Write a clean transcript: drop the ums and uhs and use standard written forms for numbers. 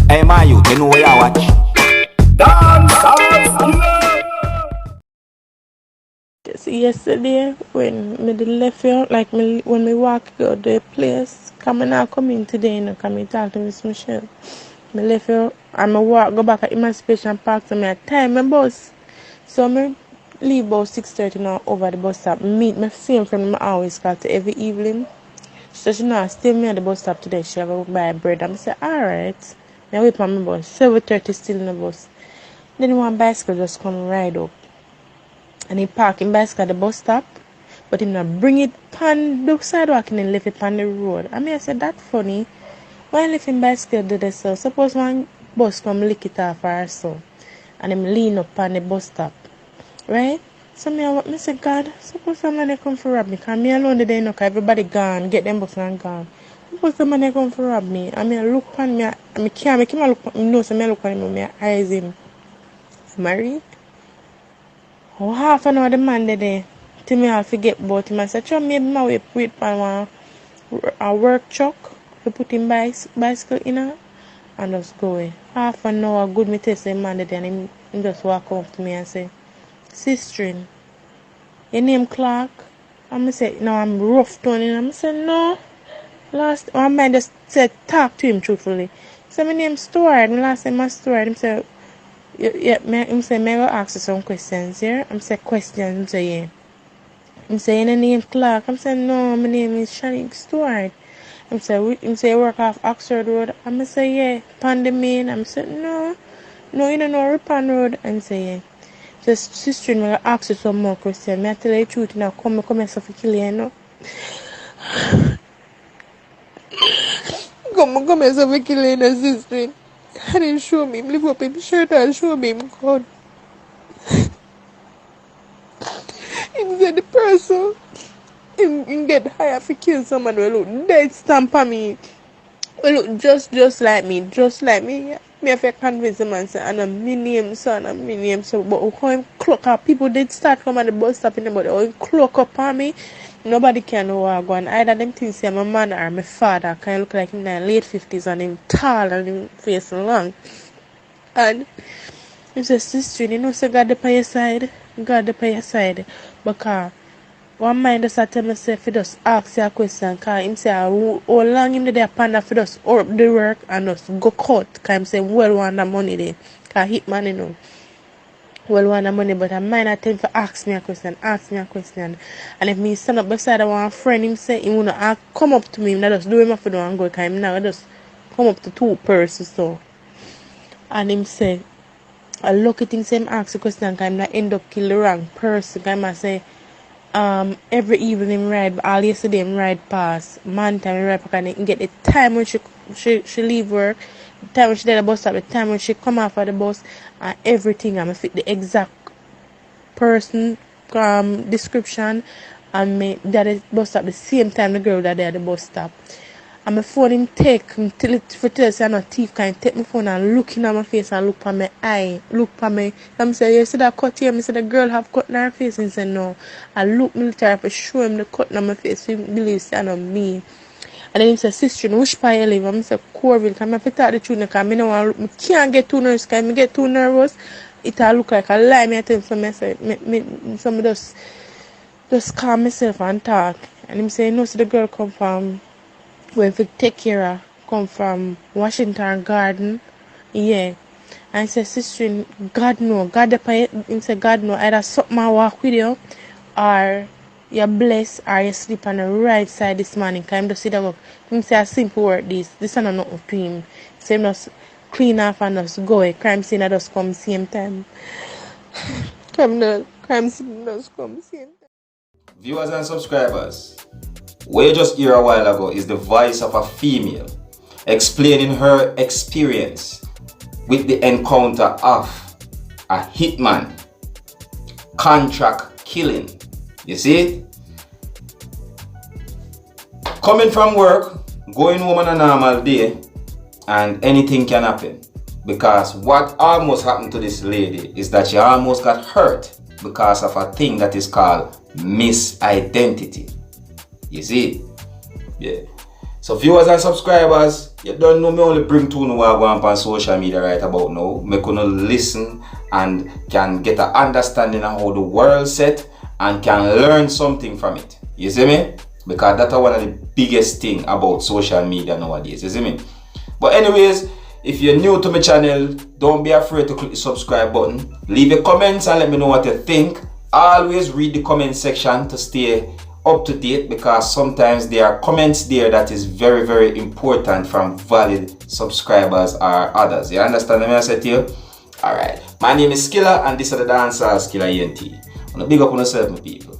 Hey, my youth, you know where you watch? Dancehall. See, yesterday when me did left here, like me, when me walk out the place, come in today, come in talk to Miss Michelle. Me left here and me walk go back at Emancipation Park to me at time my bus. So me leave about 6:30 now over the bus stop. Meet my same friend me always call to every evening. So she know stay me at the bus stop today. She go buy bread. I say alright. I wait for my bus. 7:30 still in the bus. Then one bicycle just come ride up. And he park him bicycle at the bus stop, but him not bring it pan the sidewalk and then left it on the road. I mean I said that funny. Why left him bicycle do this so? Suppose one bus come lick it off or so. And him lean up on the bus stop. Right? So me say God, suppose somebody come for rob me. Cause me alone today no, cause everybody gone, get them bus and gone. Suppose somebody come for rob me. I mean I look on me, I can't make him look no, so me look on him with my eyes him. Married? Oh, half an hour the man there. Till me I forget about him. I said, sure, maybe my wait for a work truck to put him bicycle in her and just go away. Half an hour good me test the man there and him just walk up to me and say, Sister, your name Clark? And I say, no, I'm rough toning. And I say, no. Last one man just said talk to him truthfully. So my name Stuart. And last time I Stuart, him say, yeah, I'm say, may I ask you some questions here? I'm say, questions, I'm say, yeah. I'm saying, your name Clark? I'm saying, no, my name is Shanique Stewart. I'm say, you work off Oxford Road? I'm say, yeah, Pandemine. I'm saying, no, you don't know Ripon Road. I'm saying, yeah. Just sister, I'm going to ask you some more questions. May I tell you the truth now? Come and suffer kill you, you know? Come and suffer kill you, you know, sister. And then show me, lift up his shirt and show me him God. He said the person him get higher for kill someone will look dead stamp on me. Will look just like me. Me have to convince the man say and a me name son and me name so but how him clock up people did start come at the bus stop in the body or him clock up on me. Nobody can know where I go and either them things say my man or my father can look like him in the late 50s and him tall and him face long. And he says, sister, you know, so God the your side. God the your side. Because one mind just tell me, say, if you just ask you a question, because him say, how long him there panda for just up the work and just go cut. Because him say, well, want the money there. Because hitman, you know, well, want the money, but I mind I tell him to ask me a question. And if me stand up beside one friend, him say, he want to come up to me, him just do him up for the one go, because him now just come up to two persons, so. And him say, I look at him, say, him ask a question, because him not end up kill the wrong person. Because him say, every evening him ride, all yesterday him ride past, man time him ride back and him get the time when she leave work, the time when she did the bus stop, the time when she come off of the bus, and everything. I'm fit the exact person description, and me that is bus stop the same time the girl that there at the bus stop. And my phone him take him till it for tell say I'm not thief, can take my phone and look in my face and look for my eye, look for me. I'm say, you see that cut here? I say the girl have cut in her face and say no. I look military for show him the cut in my face, he believe say not me. And then he say, sister, which part you live? I say Corville, because I have to talk the truth because I don't want to look, I can't get too nervous, because if I get too nervous, it will look like a lie. I tell him so I say so I just calm myself and talk. And him say, no, so the girl come from where if you take care of come from Washington Garden, yeah. And I said, sister, God know, God the pay. Him say, God know, either something I walk with you, or you're blessed, or you sleep on the right side this morning. Cause him just see that work. Him say a simple word this is not nothing to him. So him just clean off and just go away. Crime scene that just come same time. Crime scene just come same time. Viewers and subscribers, what you just hear a while ago is the voice of a female explaining her experience with the encounter of a hitman, contract killing. You see it? Coming from work, going home on a normal day, and anything can happen. Because what almost happened to this lady is that she almost got hurt because of a thing that is called misidentity. You see? Yeah. So viewers and subscribers, you don't know me only bring to know what I want on social media right about now. Me gonna listen and can get an understanding of how the world set and can learn something from it. You see me? Because that's one of the biggest thing about social media nowadays. You see me? But anyways, if you're new to my channel, don't be afraid to click the subscribe button. Leave your comments and let me know what you think. Always read the comment section to stay up to date, because sometimes there are comments there that is very, very important from valid subscribers or others. You understand what I said to you? Alright. My name is Skilla and this is the Dancehall Skilla ENT. I'm gonna big up on yourself, my people.